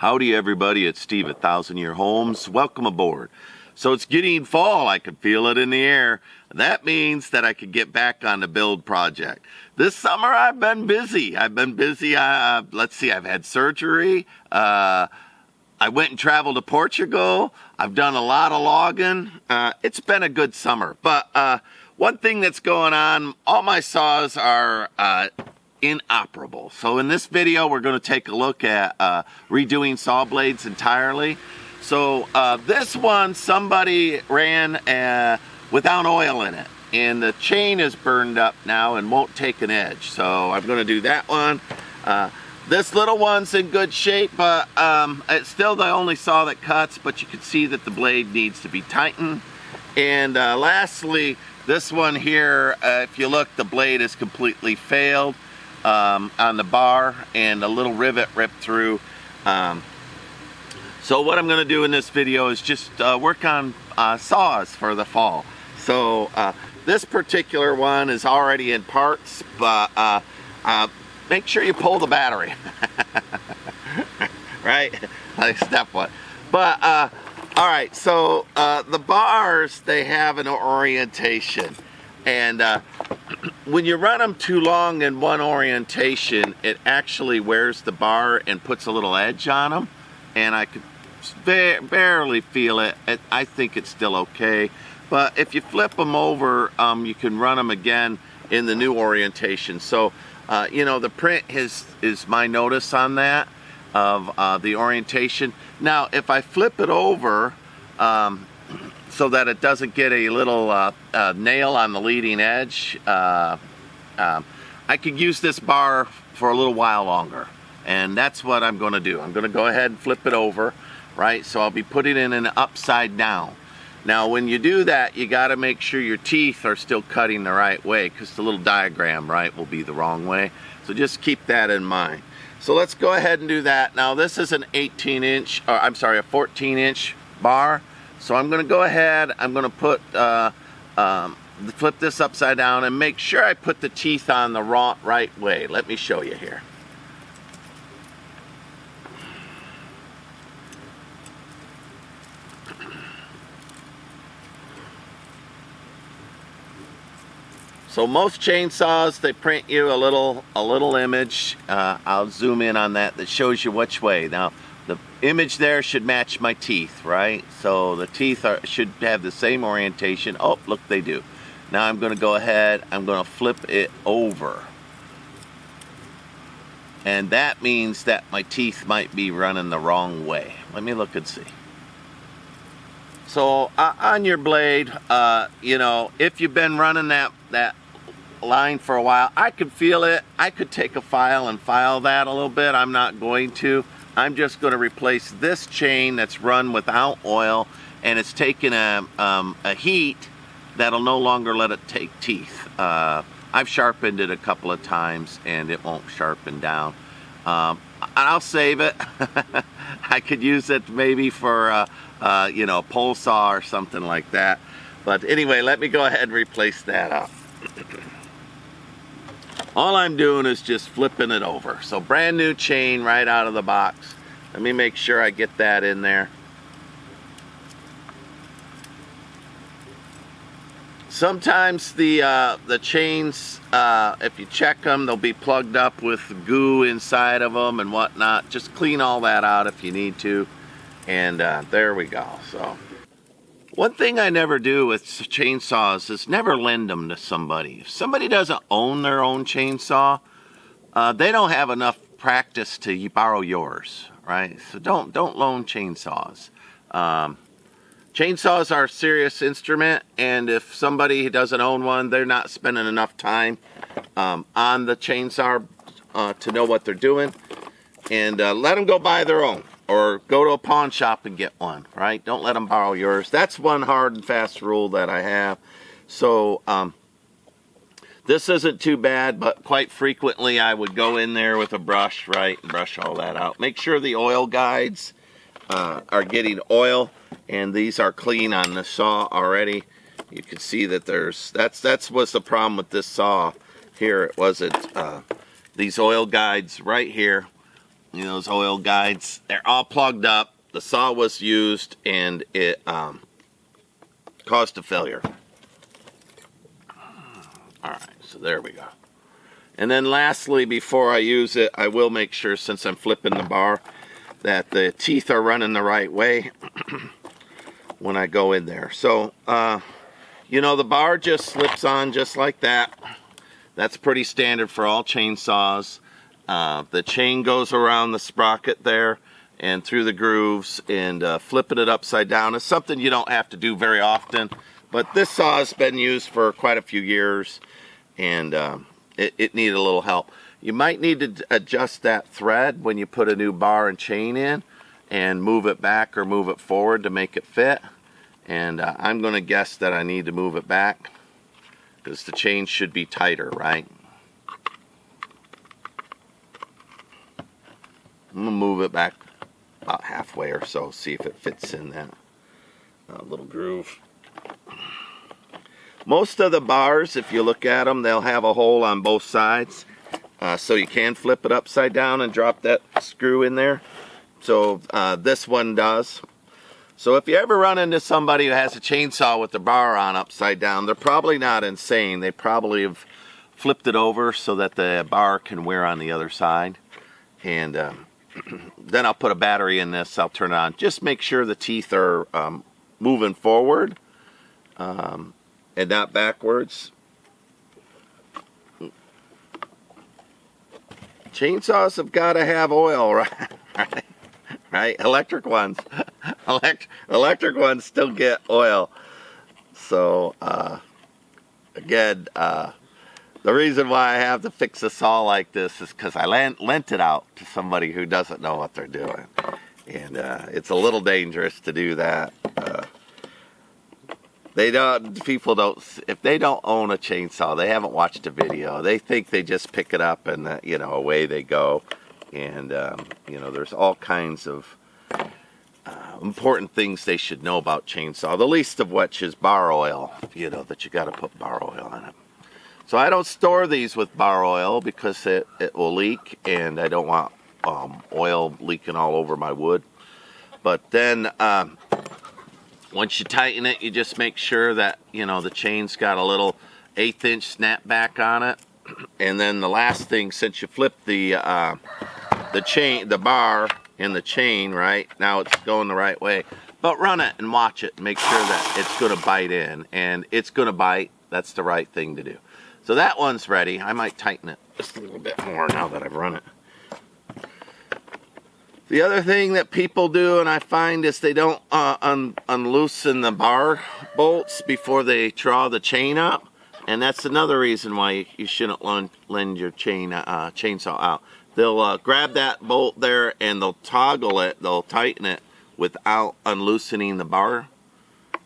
Howdy everybody, it's Steve at 1000 Year Homes. Welcome aboard. So it's getting fall, I can feel it in the air. That means that I could get back on the build project. This summer I've been busy. Let's see, I've had surgery. I went and traveled to Portugal. I've done a lot of logging. It's been a good summer. But one thing that's going on, all my saws are inoperable. So in this video, we're going to take a look at redoing saw blades entirely. So this one, somebody ran without oil in it, and the chain is burned up now and won't take an edge. So I'm going to do that one. This little one's in good shape, but it's still the only saw that cuts, but you can see that the blade needs to be tightened. And lastly, this one here, if you look, the blade is completely failed on the bar, and a little rivet ripped through. So what I'm going to do in this video is just work on saws for the fall. So this particular one is already in parts, but make sure you pull the battery. Right? Like step one. But all right, so the bars, they have an orientation, and when you run them too long in one orientation, it actually wears the bar and puts a little edge on them, and I could barely feel it. I think it's still okay, but if you flip them over, you can run them again in the new orientation. So you know, the print is my notice on that of the orientation. Now if I flip it over so that it doesn't get a little nail on the leading edge, I could use this bar for a little while longer, and that's what I'm going to do. I'm going to go ahead and flip it over, right? So I'll be putting it in an upside down. Now when you do that, you got to make sure your teeth are still cutting the right way, because the little diagram, right, will be the wrong way. So just keep that in mind. So let's go ahead and do that. Now this is an 18-inch, or I'm sorry, a 14-inch bar. So I'm going to go ahead, I'm going to put flip this upside down and make sure I put the teeth on the right way. Let me show you here. So most chainsaws, they print you a little image. I'll zoom in on that shows you which way. Now the image there should match my teeth, right? So the teeth should have the same orientation. Oh, look, they do. Now I'm going to go ahead, I'm going to flip it over. And that means that my teeth might be running the wrong way. Let me look and see. So on your blade, you know, if you've been running that line for a while, I could feel it. I could take a file and file that a little bit. I'm not going to. I'm just going to replace this chain that's run without oil, and it's taken a heat that'll no longer let it take teeth. I've sharpened it a couple of times and it won't sharpen down. I'll save it. I could use it maybe for you know, a pole saw or something like that. But anyway, let me go ahead and replace that up. All I'm doing is just flipping it over. So brand new chain right out of the box. Let me make sure I get that in there. Sometimes the chains, if you check them, they'll be plugged up with goo inside of them and whatnot. Just clean all that out if you need to. And there we go. So one thing I never do with chainsaws is never lend them to somebody. If somebody doesn't own their own chainsaw, they don't have enough practice to borrow yours, right? So don't loan chainsaws. Chainsaws are a serious instrument, and if somebody doesn't own one, they're not spending enough time on the chainsaw to know what they're doing. And let them go buy their own, or go to a pawn shop and get one, right? Don't let them borrow yours. That's one hard and fast rule that I have. So this isn't too bad, but quite frequently I would go in there with a brush, right, and brush all that out. Make sure the oil guides are getting oil, and these are clean on the saw already. You can see that that's what's the problem with this saw here. It wasn't these oil guides right here You know, those oil guides, they're all plugged up. The saw was used and it caused a failure. Alright, so there we go. And then lastly, before I use it, I will make sure, since I'm flipping the bar, that the teeth are running the right way when I go in there. So, you know, the bar just slips on just like that. That's pretty standard for all chainsaws. The chain goes around the sprocket there and through the grooves, and flipping it upside down is something you don't have to do very often. But this saw has been used for quite a few years, and it needed a little help. You might need to adjust that thread when you put a new bar and chain in, and move it back or move it forward to make it fit. And I'm going to guess that I need to move it back because the chain should be tighter, right? I'm going to move it back about halfway or so, see if it fits in that little groove. Most of the bars, if you look at them, they'll have a hole on both sides. So you can flip it upside down and drop that screw in there. So this one does. So if you ever run into somebody who has a chainsaw with the bar on upside down, they're probably not insane. They probably have flipped it over so that the bar can wear on the other side. And then I'll put a battery in this. I'll turn it on. Just make sure the teeth are moving forward and not backwards. Chainsaws have got to have oil, right? Right? Electric ones. Electric ones still get oil. So, again, the reason why I have to fix a saw like this is because I lent it out to somebody who doesn't know what they're doing. And it's a little dangerous to do that. People don't, if they don't own a chainsaw, they haven't watched a video. They think they just pick it up and, you know, away they go. And, you know, there's all kinds of important things they should know about chainsaw. The least of which is bar oil, you know, that you got to put bar oil in it. So I don't store these with bar oil because it will leak, and I don't want oil leaking all over my wood. But then once you tighten it, you just make sure that, you know, the chain's got a little 1/8" snapback on it. And then the last thing, since you flip the chain, the bar and the chain, right, now it's going the right way, but run it and watch it and make sure that it's going to bite in, and it's going to bite. That's the right thing to do. So that one's ready. I might tighten it just a little bit more now that I've run it. The other thing that people do, and I find, is they don't unloosen the bar bolts before they draw the chain up. And that's another reason why you shouldn't lend your chainsaw out. They'll grab that bolt there and they'll toggle it, they'll tighten it without unloosening the bar.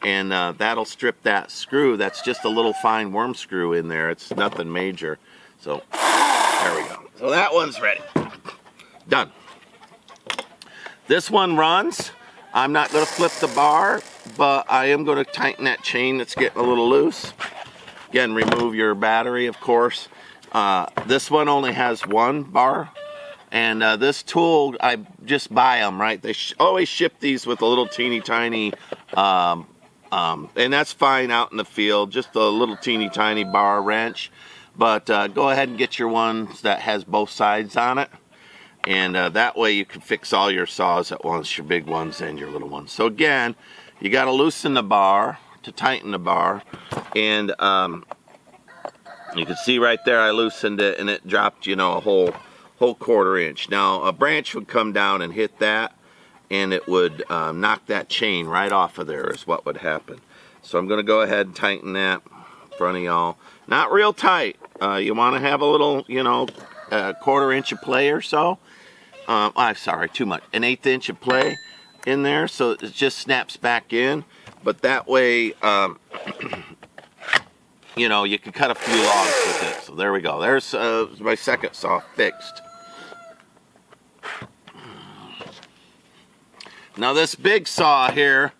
And that'll strip that screw. That's just a little fine worm screw in there. It's nothing major. So there we go. So that one's ready. Done. This one runs. I'm not going to flip the bar, but I am going to tighten that chain that's getting a little loose. Again, remove your battery, of course. This one only has one bar. And this tool, I just buy them, right? They always ship these with a little teeny tiny, and that's fine out in the field, just a little teeny tiny bar wrench. But go ahead and get your ones that has both sides on it. And that way you can fix all your saws at once, your big ones and your little ones. So again, you got to loosen the bar to tighten the bar. And you can see right there I loosened it and it dropped, you know, a whole 1/4 inch. Now a branch would come down and hit that, and it would knock that chain right off of there is what would happen. So I'm going to go ahead and tighten that in front of y'all. Not real tight. You want to have a little, you know, 1/4 inch of play or so. I'm sorry, too much. An 1/8 inch of play in there, so it just snaps back in. But that way, you know, you can cut a few logs with it. So there we go. There's my second saw fixed. Now this big saw here,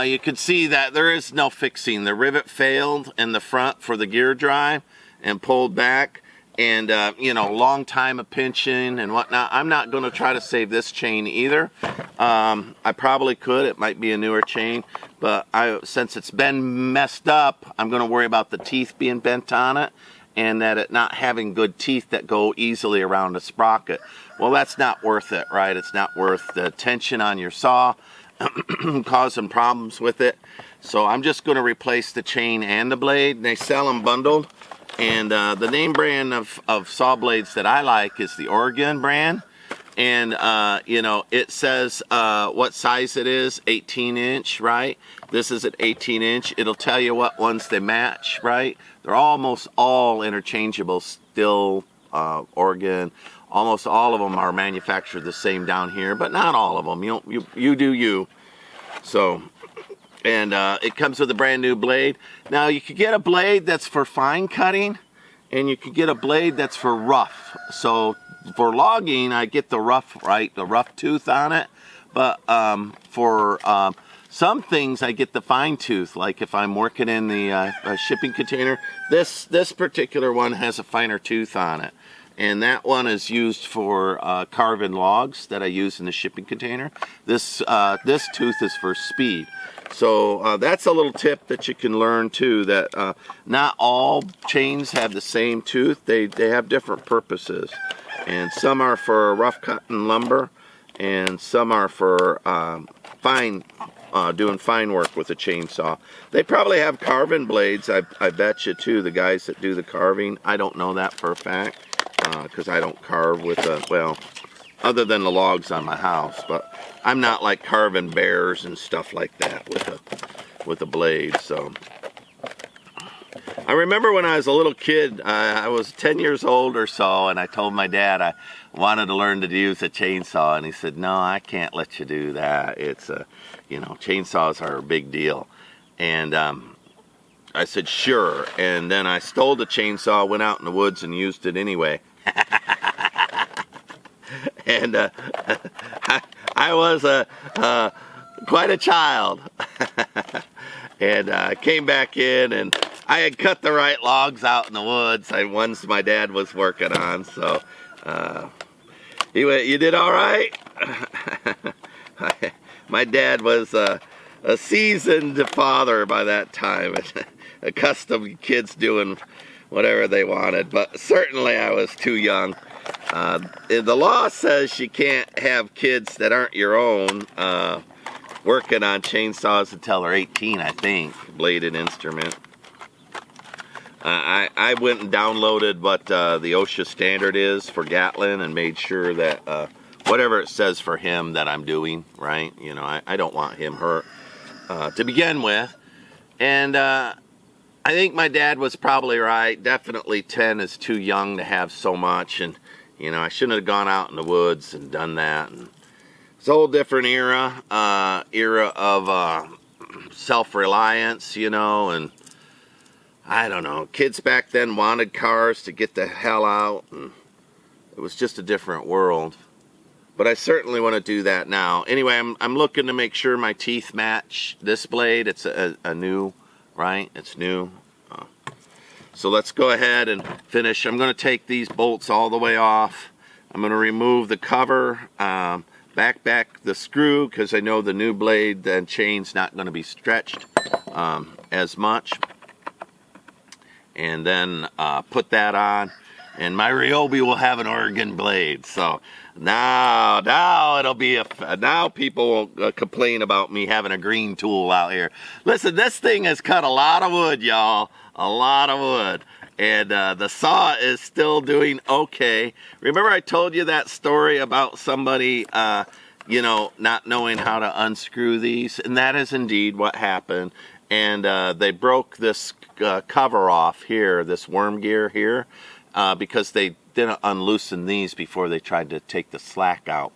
you can see that there is no fixing. The rivet failed in the front for the gear drive and pulled back. and you know, long time of pinching and whatnot. I'm not going to try to save this chain either. I probably could. It might be a newer chain, but since it's been messed up, I'm going to worry about the teeth being bent on it, and that it not having good teeth that go easily around a sprocket. Well, that's not worth it, right? It's not worth the tension on your saw, causing problems with it. So I'm just going to replace the chain and the blade. They sell them bundled. And the name brand of saw blades that I like is the Oregon brand. And, you know, it says what size it is, 18-inch, right? This is an 18-inch. It'll tell you what ones they match, right? They're almost all interchangeable still, Oregon. Almost all of them are manufactured the same down here, but not all of them. You do you. So, and it comes with a brand new blade. Now, you could get a blade that's for fine cutting, and you could get a blade that's for rough. So, for logging, I get the rough, right, the rough tooth on it. But for some things, I get the fine tooth. Like if I'm working in the shipping container, this particular one has a finer tooth on it. And that one is used for carving logs that I use in the shipping container. This tooth is for speed. So that's a little tip that you can learn too, that not all chains have the same tooth. They have different purposes. And some are for rough cutting lumber, and some are for doing fine work with a chainsaw. They probably have carving blades, I bet you too, the guys that do the carving. I don't know that for a fact, because I don't carve with well, other than the logs on my house, but I'm not like carving bears and stuff like that with a blade. So I remember when I was a little kid, I was 10 years old or so, and I told my dad I wanted to learn to use a chainsaw, and he said, no, I can't let you do that. It's you know, chainsaws are a big deal. And I said, sure. And then I stole the chainsaw, went out in the woods and used it anyway. And I was quite a child. And I came back in, and I had cut the right logs out in the woods, ones my dad was working on. So he went, you did all right? My dad was a seasoned father by that time, accustomed to kids doing whatever they wanted, but certainly I was too young. The law says you can't have kids that aren't your own working on chainsaws until they're 18, I think, bladed instrument. I went and downloaded what the OSHA standard is for Gatlin and made sure that whatever it says for him that I'm doing, right? You know, I don't want him hurt to begin with. And I think my dad was probably right. Definitely 10 is too young to have so much. And, you know, I shouldn't have gone out in the woods and done that. And it's a whole different era of self-reliance, you know, and I don't know. Kids back then wanted cars to get the hell out, and it was just a different world. But I certainly want to do that now. Anyway, I'm looking to make sure my teeth match this blade. It's a new, right? It's new. So let's go ahead and finish. I'm going to take these bolts all the way off. I'm going to remove the cover, back the screw, because I know the new blade and chain's not going to be stretched as much. And then put that on. And my ryobi will have an Oregon blade. So now it'll be now people will complain about me having a green tool out here. Listen, this thing has cut a lot of wood, y'all. A lot of wood. And the saw is still doing okay. Remember I told you that story about somebody, you know, not knowing how to unscrew these? And that is indeed what happened. And they broke this cover off here, this worm gear here, because they didn't unloosen these before they tried to take the slack out.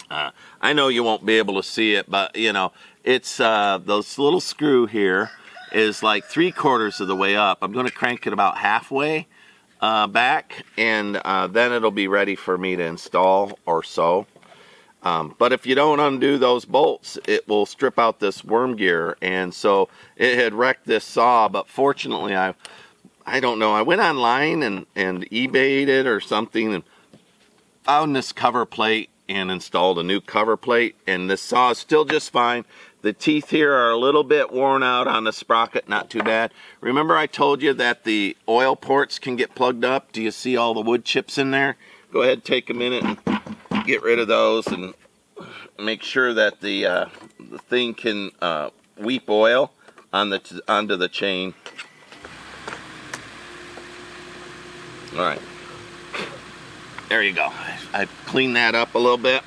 I know you won't be able to see it, but you know, it's those little screw here is like 3/4 of the way up. I'm going to crank it about halfway back, and then it'll be ready for me to install or so. But if you don't undo those bolts, it will strip out this worm gear, and so it had wrecked this saw. But fortunately, I I don't know, I went online and eBayed it or something and found this cover plate and installed a new cover plate, and the saw is still just fine. The teeth here are a little bit worn out on the sprocket, not too bad. Remember I told you that the oil ports can get plugged up? Do you see all the wood chips in there? Go ahead, take a minute and get rid of those and make sure that the thing can weep oil on onto the chain. All right. There you go. I cleaned that up a little bit.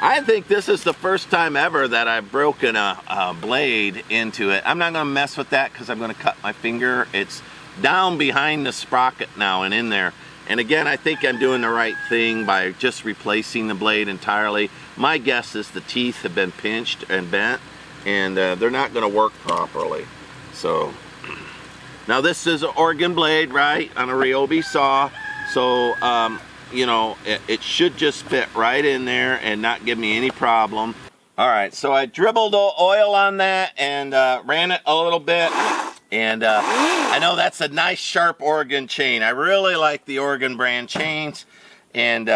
I think this is the first time ever that I've broken a blade into it. I'm not going to mess with that because I'm going to cut my finger. It's down behind the sprocket now and in there. And again, I think I'm doing the right thing by just replacing the blade entirely. My guess is the teeth have been pinched and bent, and they're not going to work properly. So now this is an Oregon blade, right, on a ryobi saw. So you know, it should just fit right in there and not give me any problem. All right, so I dribbled oil on that and ran it a little bit. And I know that's a nice sharp Oregon chain. I really like the Oregon brand chains. And,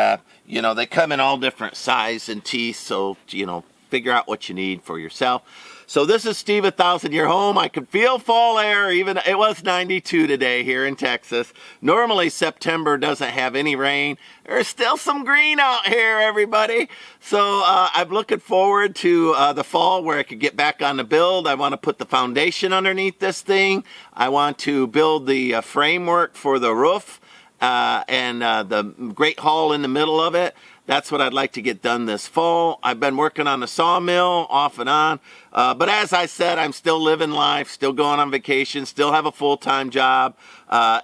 you know, they come in all different size and teeth. So, you know, figure out what you need for yourself. So this is Steve, 1,000 Year Home. I could feel fall air, even it was 92 today here in Texas. Normally September doesn't have any rain. There's still some green out here, everybody. So I'm looking forward to the fall where I could get back on the build. I want to put the foundation underneath this thing. I want to build the framework for the roof and the great hall in the middle of it. That's what I'd like to get done this fall. I've been working on the sawmill off and on. But as I said, I'm still living life, still going on vacation, still have a full-time job.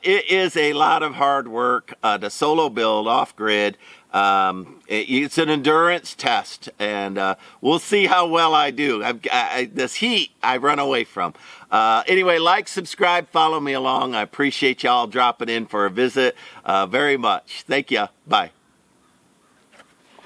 It is a lot of hard work to solo build off-grid. It's an endurance test, and we'll see how well I do. This heat I run away from. Anyway, like, subscribe, follow me along. I appreciate y'all dropping in for a visit very much. Thank you. Bye.